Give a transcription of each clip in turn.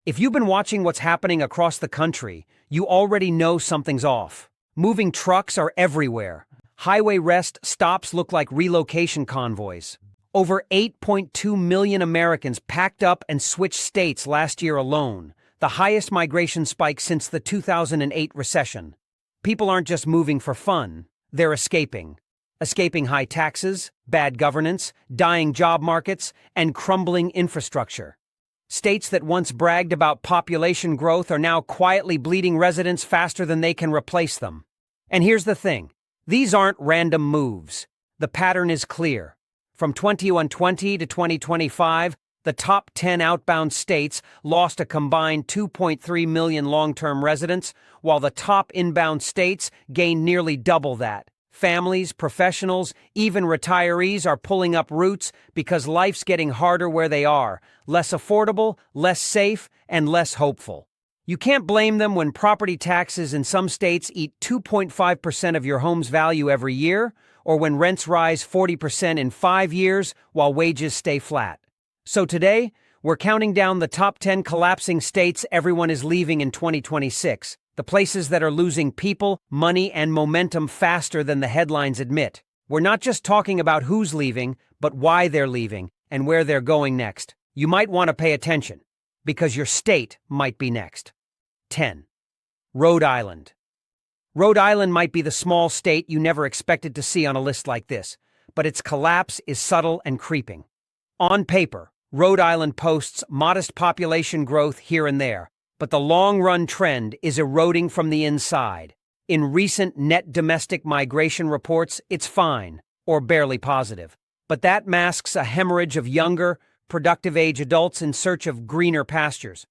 If you've been watching what's happening across the country, you already know something's off. Moving trucks are everywhere. Highway rest stops look like relocation convoys. Over 8.2 million Americans packed up and switched states last year alone, the highest migration spike since the 2008 recession. People aren't just moving for fun, they're escaping. Escaping high taxes, bad governance, dying job markets, and crumbling infrastructure. States that once bragged about population growth are now quietly bleeding residents faster than they can replace them. And here's the thing. These aren't random moves. The pattern is clear. From 2020 to 2025, the top 10 outbound states lost a combined 2.3 million long-term residents, while the top inbound states gained nearly double that. Families, professionals, even retirees are pulling up roots because life's getting harder where they are, less affordable, less safe, and less hopeful. You can't blame them when property taxes in some states eat 2.5% of your home's value every year, or when rents rise 40% in 5 years while wages stay flat. So today, we're counting down the top 10 collapsing states everyone is leaving in 2026. The places that are losing people, money, and momentum faster than the headlines admit. We're not just talking about who's leaving, but why they're leaving and where they're going next. You might want to pay attention, because your state might be next. 10. Rhode Island. Rhode Island might be the small state you never expected to see on a list like this, but its collapse is subtle and creeping. On paper, Rhode Island posts modest population growth here and there, but the long-run trend is eroding from the inside. In recent net domestic migration reports, it's fine, or barely positive. But that masks a hemorrhage of younger, productive-age adults in search of greener pastures.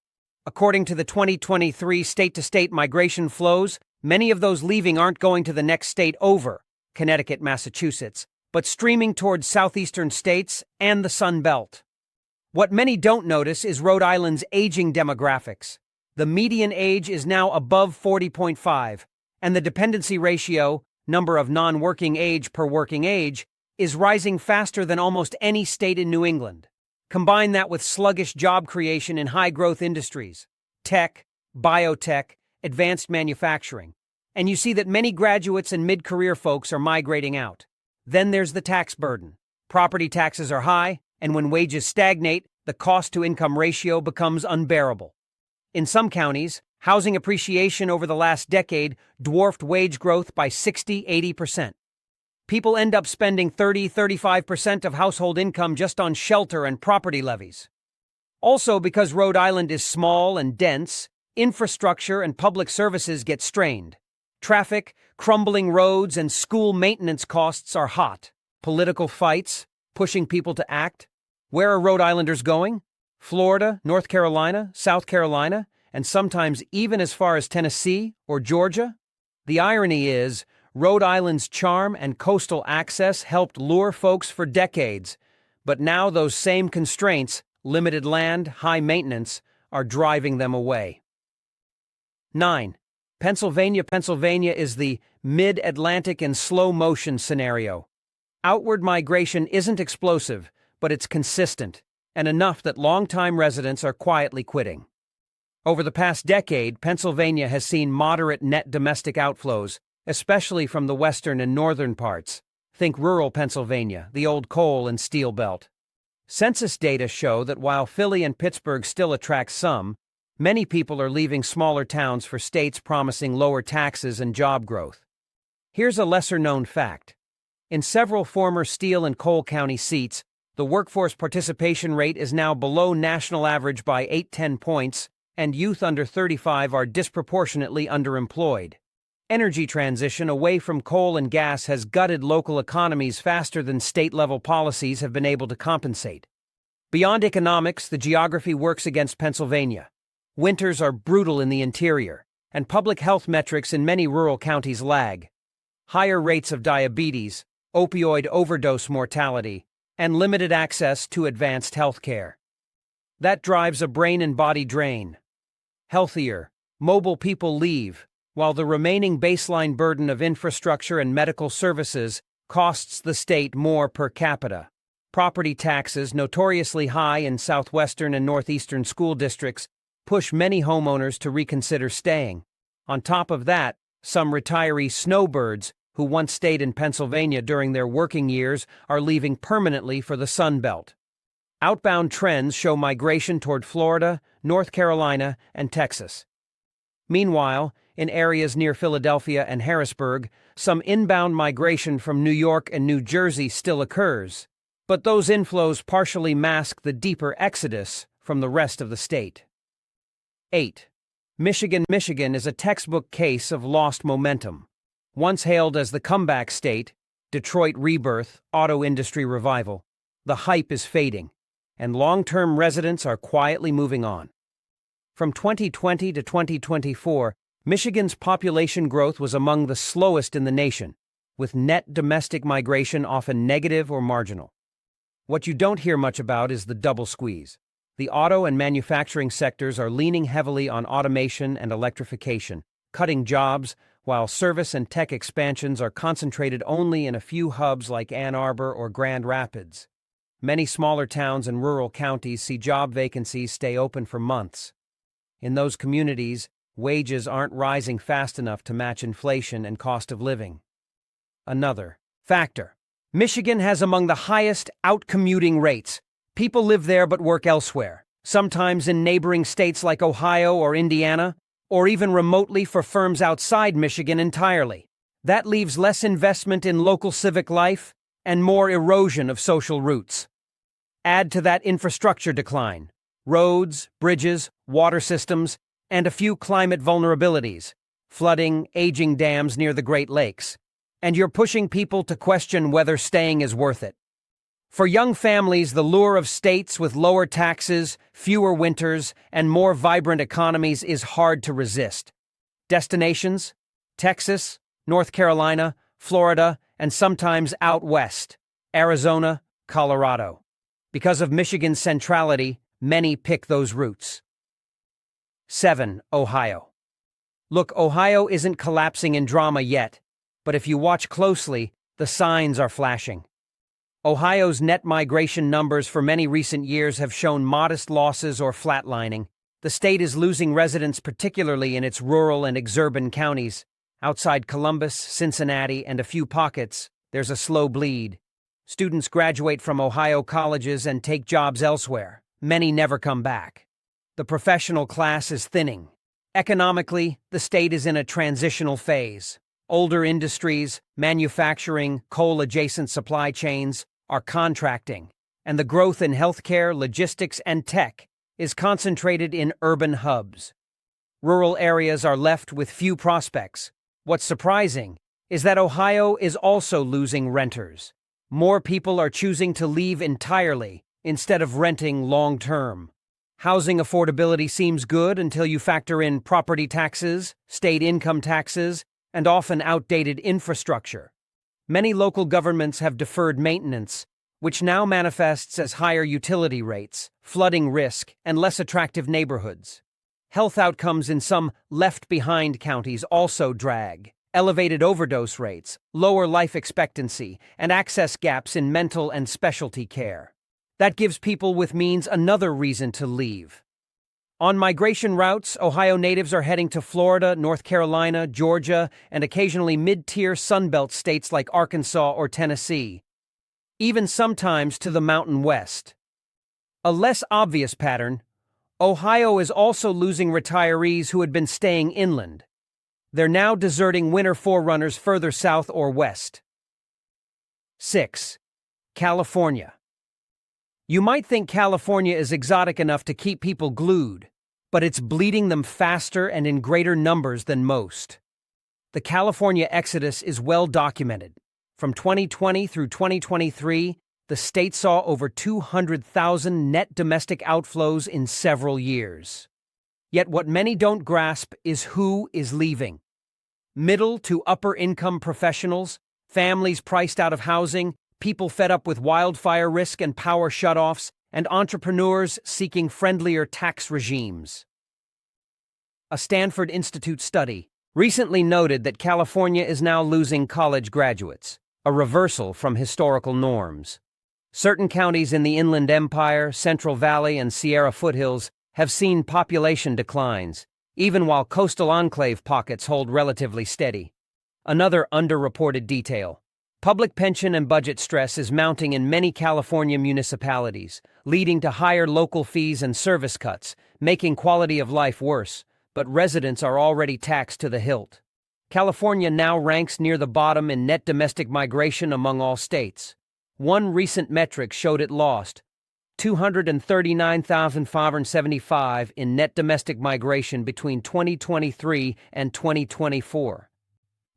According to the 2023 state-to-state migration flows, many of those leaving aren't going to the next state over, Connecticut, Massachusetts, but streaming towards southeastern states and the Sun Belt. What many don't notice is Rhode Island's aging demographics. The median age is now above 40.5, and the dependency ratio, number of non-working age per working age, is rising faster than almost any state in New England. Combine that with sluggish job creation in high-growth industries, tech, biotech, advanced manufacturing, and you see that many graduates and mid-career folks are migrating out. Then there's the tax burden. Property taxes are high, and when wages stagnate, the cost-to-income ratio becomes unbearable. In some counties, housing appreciation over the last decade dwarfed wage growth by 60–80%. People end up spending 30–35% of household income just on shelter and property levies. Also, because Rhode Island is small and dense, infrastructure and public services get strained. Traffic, crumbling roads, and school maintenance costs are hot. Political fights, pushing people to act. Where are Rhode Islanders going? Florida, North Carolina, South Carolina, and sometimes even as far as Tennessee or Georgia? The irony is, Rhode Island's charm and coastal access helped lure folks for decades, but now those same constraints, limited land, high maintenance, are driving them away. 9. Pennsylvania. Pennsylvania is the mid-Atlantic in slow-motion scenario. Outward migration isn't explosive, but it's consistent, and enough that long-time residents are quietly quitting. Over the past decade, Pennsylvania has seen moderate net domestic outflows, especially from the western and northern parts. Think rural Pennsylvania, the old coal and steel belt. Census data show that while Philly and Pittsburgh still attract some, many people are leaving smaller towns for states promising lower taxes and job growth. Here's a lesser-known fact. In several former steel and coal county seats, the workforce participation rate is now below national average by 8–10 points, and youth under 35 are disproportionately underemployed. Energy transition away from coal and gas has gutted local economies faster than state-level policies have been able to compensate. Beyond economics, the geography works against Pennsylvania. Winters are brutal in the interior, and public health metrics in many rural counties lag. Higher rates of diabetes, opioid overdose mortality, and limited access to advanced health care. That drives a brain and body drain. Healthier, mobile people leave, while the remaining baseline burden of infrastructure and medical services costs the state more per capita. Property taxes, notoriously high in southwestern and northeastern school districts, push many homeowners to reconsider staying. On top of that, some retiree snowbirds who once stayed in Pennsylvania during their working years are leaving permanently for the Sun Belt. Outbound trends show migration toward Florida, North Carolina, and Texas. Meanwhile, in areas near Philadelphia and Harrisburg, some inbound migration from New York and New Jersey still occurs, but those inflows partially mask the deeper exodus from the rest of the state. 8. Michigan is a textbook case of lost momentum. Once hailed as the comeback state, Detroit rebirth, auto industry revival, the hype is fading, and long-term residents are quietly moving on. From 2020 to 2024, Michigan's population growth was among the slowest in the nation, with net domestic migration often negative or marginal. What you don't hear much about is the double squeeze. The auto and manufacturing sectors are leaning heavily on automation and electrification, cutting jobs, while service and tech expansions are concentrated only in a few hubs like Ann Arbor or Grand Rapids. Many smaller towns and rural counties see job vacancies stay open for months. In those communities, wages aren't rising fast enough to match inflation and cost of living. Another factor. Michigan has among the highest outcommuting rates. People live there but work elsewhere, sometimes in neighboring states like Ohio or Indiana, or even remotely for firms outside Michigan entirely. That leaves less investment in local civic life and more erosion of social roots. Add to that infrastructure decline, roads, bridges, water systems, and a few climate vulnerabilities, flooding, aging dams near the Great Lakes, and you're pushing people to question whether staying is worth it. For young families, the lure of states with lower taxes, fewer winters, and more vibrant economies is hard to resist. Destinations? Texas, North Carolina, Florida, and sometimes out west, Arizona, Colorado. Because of Michigan's centrality, many pick those routes. 7. Ohio. Look, Ohio isn't collapsing in drama yet, but if you watch closely, the signs are flashing. Ohio's net migration numbers for many recent years have shown modest losses or flatlining. The state is losing residents particularly in its rural and exurban counties. Outside Columbus, Cincinnati, and a few pockets, there's a slow bleed. Students graduate from Ohio colleges and take jobs elsewhere. Many never come back. The professional class is thinning. Economically, the state is in a transitional phase. Older industries, manufacturing, coal-adjacent supply chains are contracting, and the growth in healthcare, logistics, and tech is concentrated in urban hubs. Rural areas are left with few prospects. What's surprising is that Ohio is also losing renters. More people are choosing to leave entirely instead of renting long-term. Housing affordability seems good until you factor in property taxes, state income taxes, and often outdated infrastructure. Many local governments have deferred maintenance, which now manifests as higher utility rates, flooding risk, and less attractive neighborhoods. Health outcomes in some left-behind counties also drag. Elevated overdose rates, lower life expectancy, and access gaps in mental and specialty care. That gives people with means another reason to leave. On migration routes, Ohio natives are heading to Florida, North Carolina, Georgia, and occasionally mid-tier Sunbelt states like Arkansas or Tennessee, even sometimes to the Mountain West. A less obvious pattern, Ohio is also losing retirees who had been staying inland. They're now deserting winter forerunners further south or west. 6. California. You might think California is exotic enough to keep people glued, but it's bleeding them faster and in greater numbers than most. The California exodus is well documented. From 2020 through 2023, the state saw over 200,000 net domestic outflows in several years. Yet what many don't grasp is who is leaving. Middle to upper income professionals, families priced out of housing, people fed up with wildfire risk and power shutoffs, and entrepreneurs seeking friendlier tax regimes. A Stanford Institute study recently noted that California is now losing college graduates, a reversal from historical norms. Certain counties in the Inland Empire, Central Valley, and Sierra foothills have seen population declines, even while coastal enclave pockets hold relatively steady. Another underreported detail: public pension and budget stress is mounting in many California municipalities, leading to higher local fees and service cuts, making quality of life worse, but residents are already taxed to the hilt. California now ranks near the bottom in net domestic migration among all states. One recent metric showed it lost 239,575 in net domestic migration between 2023 and 2024.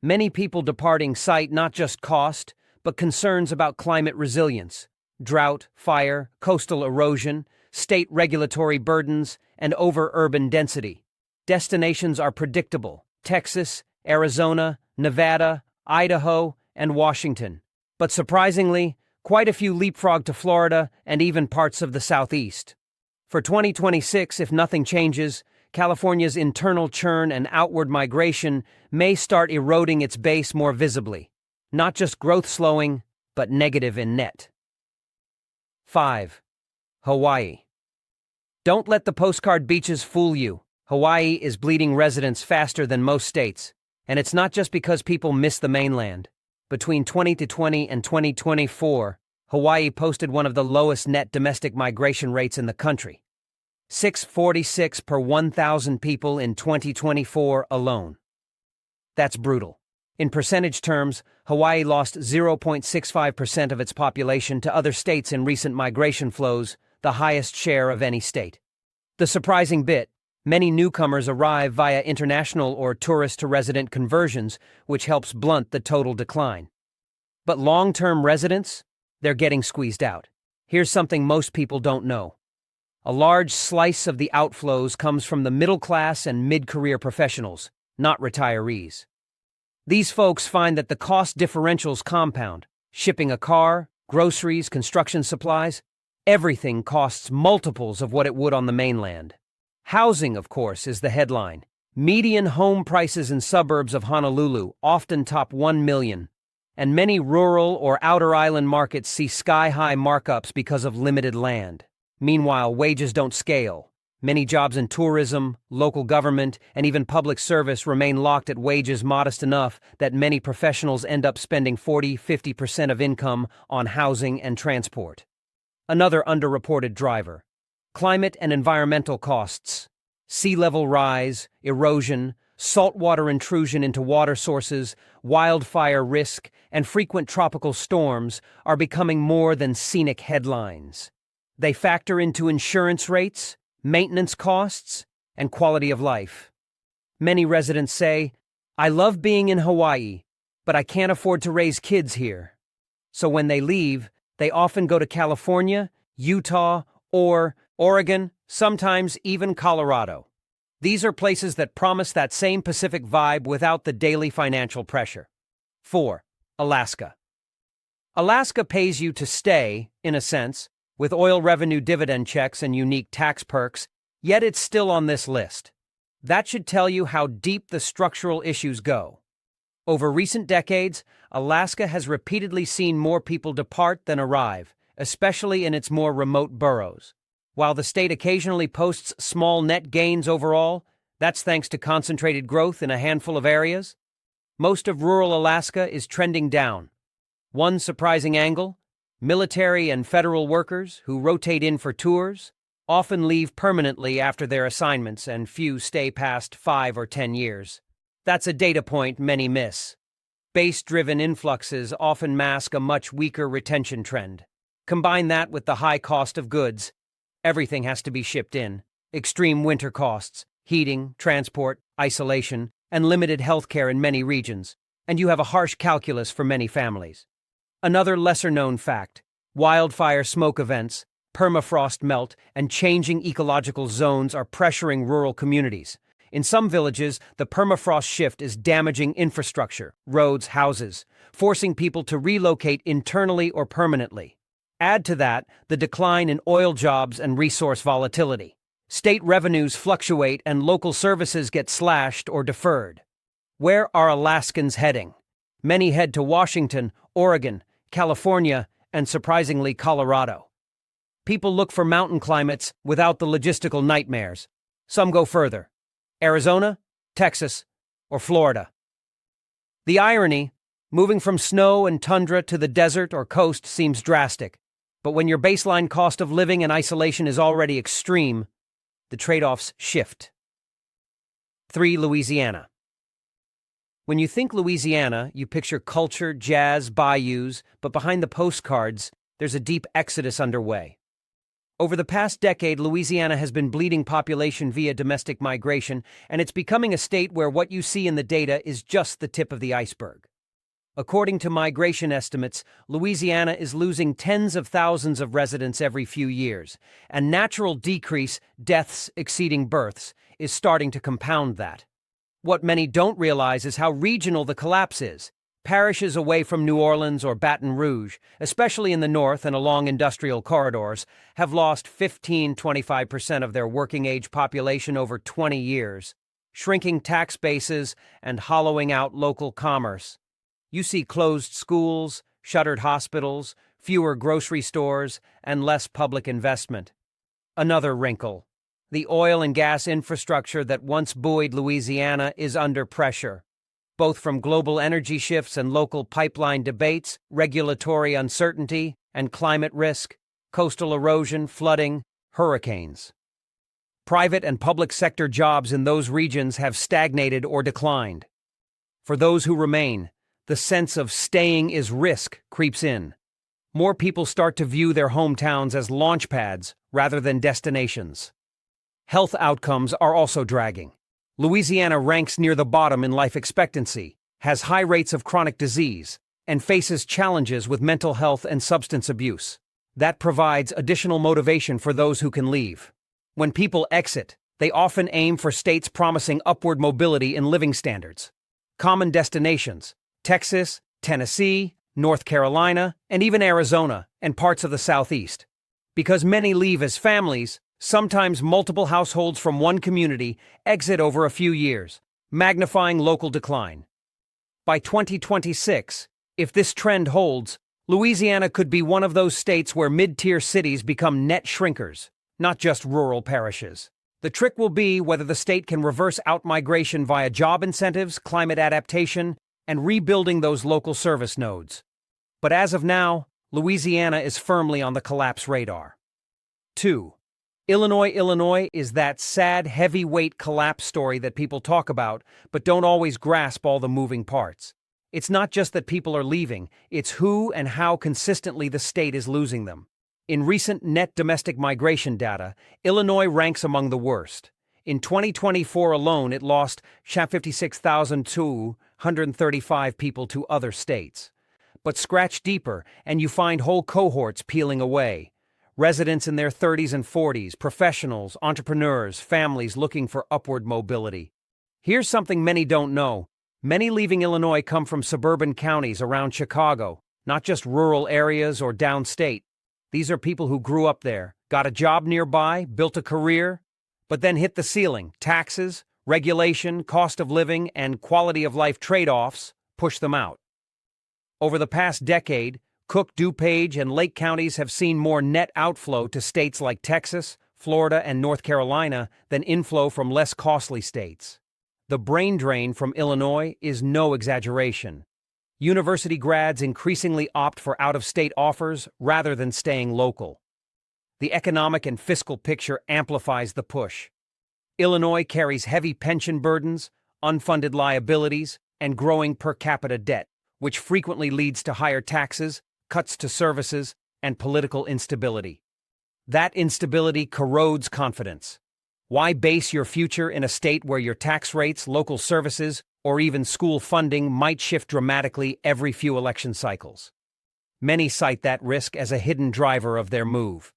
Many people departing cite not just cost, but concerns about climate resilience, drought, fire, coastal erosion, state regulatory burdens, and over-urban density. Destinations are predictable: Texas, Arizona, Nevada, Idaho, and Washington. But surprisingly, quite a few leapfrog to Florida and even parts of the Southeast. For 2026, if nothing changes, California's internal churn and outward migration may start eroding its base more visibly. Not just growth slowing, but negative in net. 5. Hawaii. Don't let the postcard beaches fool you. Hawaii is bleeding residents faster than most states, and it's not just because people miss the mainland. Between 2020 and 2024, Hawaii posted one of the lowest net domestic migration rates in the country. 646 per 1,000 people in 2024 alone. That's brutal. In percentage terms, Hawaii lost 0.65% of its population to other states in recent migration flows, the highest share of any state. The surprising bit: many newcomers arrive via international or tourist-to-resident conversions, which helps blunt the total decline. But long-term residents? They're getting squeezed out. Here's something most people don't know. A large slice of the outflows comes from the middle class and mid-career professionals, not retirees. These folks find that the cost differentials compound. Shipping a car, groceries, construction supplies, everything costs multiples of what it would on the mainland. Housing, of course, is the headline. Median home prices in suburbs of Honolulu often top $1 million, and many rural or outer island markets see sky-high markups because of limited land. Meanwhile, wages don't scale. Many jobs in tourism, local government, and even public service remain locked at wages modest enough that many professionals end up spending 40–50% of income on housing and transport. Another underreported driver: climate and environmental costs. Sea level rise, erosion, saltwater intrusion into water sources, wildfire risk, and frequent tropical storms are becoming more than scenic headlines. They factor into insurance rates, maintenance costs, and quality of life. Many residents say, "I love being in Hawaii, but I can't afford to raise kids here." So when they leave, they often go to California, Utah, or Oregon, sometimes even Colorado. These are places that promise that same Pacific vibe without the daily financial pressure. 4. Alaska. Alaska pays you to stay, in a sense, with oil revenue dividend checks and unique tax perks, yet it's still on this list. That should tell you how deep the structural issues go. Over recent decades, Alaska has repeatedly seen more people depart than arrive, especially in its more remote boroughs. While the state occasionally posts small net gains overall, that's thanks to concentrated growth in a handful of areas. Most of rural Alaska is trending down. One surprising angle: military and federal workers who rotate in for tours often leave permanently after their assignments, and few stay past 5 or 10 years. That's a data point many miss. Base-driven influxes often mask a much weaker retention trend. Combine that with the high cost of goods. Everything has to be shipped in. Extreme winter costs, heating, transport, isolation, and limited healthcare in many regions, and you have a harsh calculus for many families. Another lesser-known fact: wildfire smoke events, permafrost melt, and changing ecological zones are pressuring rural communities. In some villages, the permafrost shift is damaging infrastructure, roads, houses, forcing people to relocate internally or permanently. Add to that the decline in oil jobs and resource volatility. State revenues fluctuate and local services get slashed or deferred. Where are Alaskans heading? Many head to Washington, Oregon, California, and surprisingly Colorado. People look for mountain climates without the logistical nightmares. Some go further: Arizona, Texas, or Florida. The irony, moving from snow and tundra to the desert or coast seems drastic, but when your baseline cost of living and isolation is already extreme, the trade-offs shift. 3. Louisiana. When you think Louisiana, you picture culture, jazz, bayous, but behind the postcards, there's a deep exodus underway. Over the past decade, Louisiana has been bleeding population via domestic migration, and it's becoming a state where what you see in the data is just the tip of the iceberg. According to migration estimates, Louisiana is losing tens of thousands of residents every few years, and natural decrease, deaths exceeding births, is starting to compound that. What many don't realize is how regional the collapse is. Parishes away from New Orleans or Baton Rouge, especially in the north and along industrial corridors, have lost 15–25% of their working-age population over 20 years, shrinking tax bases and hollowing out local commerce. You see closed schools, shuttered hospitals, fewer grocery stores, and less public investment. Another wrinkle: the oil and gas infrastructure that once buoyed Louisiana is under pressure, both from global energy shifts and local pipeline debates, regulatory uncertainty, and climate risk, coastal erosion, flooding, hurricanes. Private and public sector jobs in those regions have stagnated or declined. For those who remain, the sense of staying is risk creeps in. More people start to view their hometowns as launch pads rather than destinations. Health outcomes are also dragging. Louisiana ranks near the bottom in life expectancy, has high rates of chronic disease, and faces challenges with mental health and substance abuse. That provides additional motivation for those who can leave. When people exit, they often aim for states promising upward mobility in living standards. Common destinations: Texas, Tennessee, North Carolina, and even Arizona and parts of the Southeast. Because many leave as families, sometimes multiple households from one community exit over a few years, magnifying local decline. By 2026, if this trend holds, Louisiana could be one of those states where mid-tier cities become net shrinkers, not just rural parishes. The trick will be whether the state can reverse outmigration via job incentives, climate adaptation, and rebuilding those local service nodes. But as of now, Louisiana is firmly on the collapse radar. 2. Illinois. Illinois is that sad heavyweight collapse story that people talk about, but don't always grasp all the moving parts. It's not just that people are leaving, it's who and how consistently the state is losing them. In recent net domestic migration data, Illinois ranks among the worst. In 2024 alone, it lost 56,235 people to other states. But scratch deeper, and you find whole cohorts peeling away. Residents in their 30s and 40s, professionals, entrepreneurs, families looking for upward mobility. Here's something many don't know. Many leaving Illinois come from suburban counties around Chicago, not just rural areas or downstate. These are people who grew up there, got a job nearby, built a career, but then hit the ceiling. Taxes, regulation, cost of living, and quality of life trade-offs push them out. Over the past decade, Cook, DuPage, and Lake counties have seen more net outflow to states like Texas, Florida, and North Carolina than inflow from less costly states. The brain drain from Illinois is no exaggeration. University grads increasingly opt for out-of-state offers rather than staying local. The economic and fiscal picture amplifies the push. Illinois carries heavy pension burdens, unfunded liabilities, and growing per capita debt, which frequently leads to higher taxes, cuts to services, and political instability. That instability corrodes confidence. Why base your future in a state where your tax rates, local services, or even school funding might shift dramatically every few election cycles? Many cite that risk as a hidden driver of their move.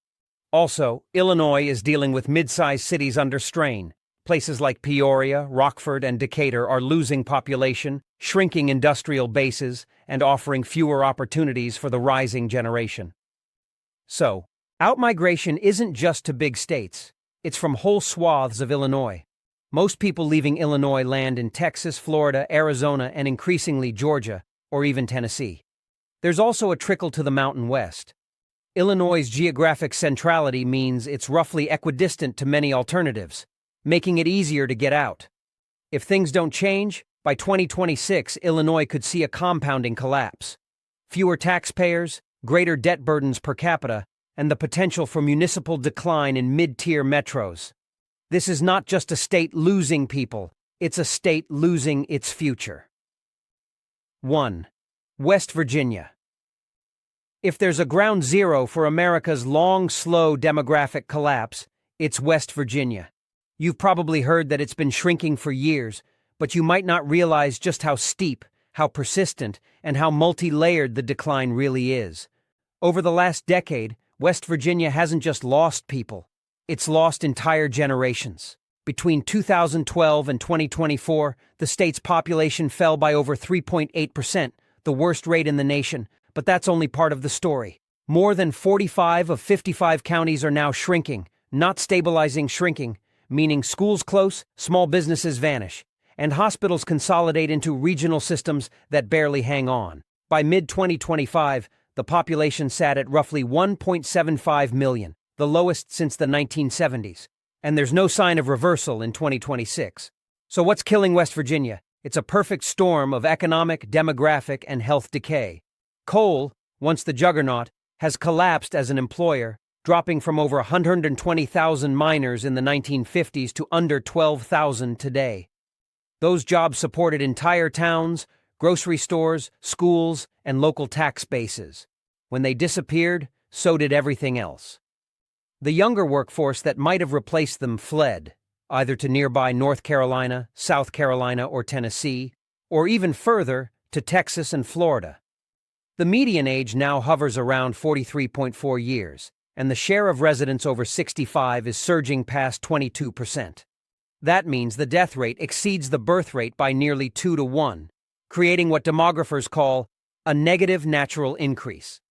Also, Illinois is dealing with mid-sized cities under strain. Places like Peoria, Rockford, and Decatur are losing population, shrinking industrial bases, and offering fewer opportunities for the rising generation. So, outmigration isn't just to big states. It's from whole swaths of Illinois. Most people leaving Illinois land in Texas, Florida, Arizona, and increasingly Georgia, or even Tennessee. There's also a trickle to the Mountain West. Illinois' geographic centrality means it's roughly equidistant to many alternatives, making it easier to get out. If things don't change, by 2026, Illinois could see a compounding collapse. Fewer taxpayers, greater debt burdens per capita, and the potential for municipal decline in mid-tier metros. This is not just a state losing people, it's a state losing its future. 1. West Virginia. If there's a ground zero for America's long, slow demographic collapse, it's West Virginia. You've probably heard that it's been shrinking for years, but you might not realize just how steep, how persistent, and how multi-layered the decline really is. Over the last decade, West Virginia hasn't just lost people, it's lost entire generations. Between 2012 and 2024, the state's population fell by over 3.8%, the worst rate in the nation, but that's only part of the story. More than 45 of 55 counties are now shrinking, not stabilizing, shrinking, meaning schools close, small businesses vanish, and hospitals consolidate into regional systems that barely hang on. By mid-2025, the population sat at roughly 1.75 million, the lowest since the 1970s, and there's no sign of reversal in 2026. So what's killing West Virginia? It's a perfect storm of economic, demographic, and health decay. Coal, once the juggernaut, has collapsed as an employer, dropping from over 120,000 miners in the 1950s to under 12,000 today. Those jobs supported entire towns, grocery stores, schools, and local tax bases. When they disappeared, so did everything else. The younger workforce that might have replaced them fled, either to nearby North Carolina, South Carolina, or Tennessee, or even further, to Texas and Florida. The median age now hovers around 43.4 years, and the share of residents over 65 is surging past 22%. That means the death rate exceeds the birth rate by nearly 2 to 1, creating what demographers call a negative natural increase.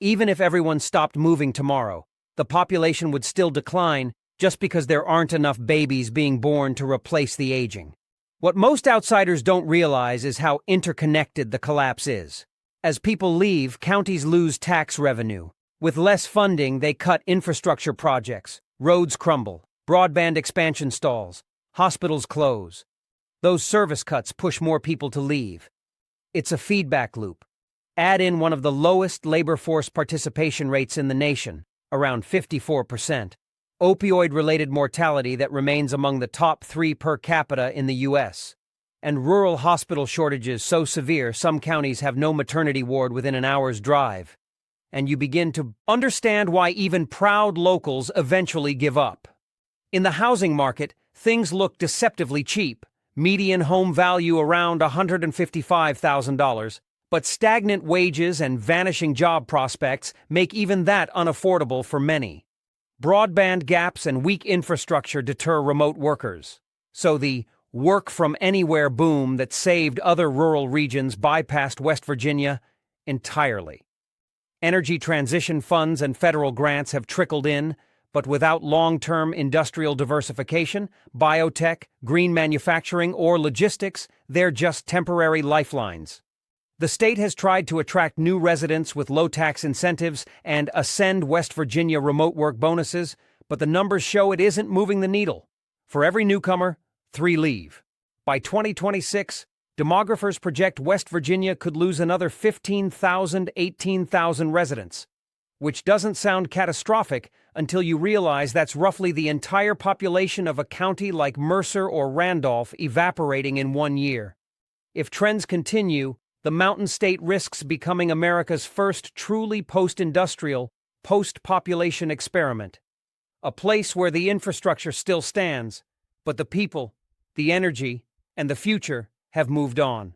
Even if everyone stopped moving tomorrow, the population would still decline just because there aren't enough babies being born to replace the aging. What most outsiders don't realize is how interconnected the collapse is. As people leave, counties lose tax revenue. With less funding, they cut infrastructure projects, roads crumble, broadband expansion stalls, hospitals close. Those service cuts push more people to leave. It's a feedback loop. Add in one of the lowest labor force participation rates in the nation, around 54%, opioid-related mortality that remains among the top 3 per capita in the U.S., and rural hospital shortages so severe some counties have no maternity ward within an hour's drive. And you begin to understand why even proud locals eventually give up. In the housing market, things look deceptively cheap. Median home value around $155,000, but stagnant wages and vanishing job prospects make even that unaffordable for many. Broadband gaps and weak infrastructure deter remote workers. So the work-from-anywhere boom that saved other rural regions bypassed West Virginia entirely. Energy transition funds and federal grants have trickled in, but without long-term industrial diversification, biotech, green manufacturing, or logistics, they're just temporary lifelines. The state has tried to attract new residents with low-tax incentives and Ascend West Virginia remote work bonuses, but the numbers show it isn't moving the needle. For every newcomer, 3 leave. By 2026, demographers project West Virginia could lose another 15,000, 18,000 residents, which doesn't sound catastrophic until you realize that's roughly the entire population of a county like Mercer or Randolph evaporating in 1 year. If trends continue, the Mountain State risks becoming America's first truly post-industrial, post-population experiment. A place where the infrastructure still stands, but the people, the energy, and the future have moved on.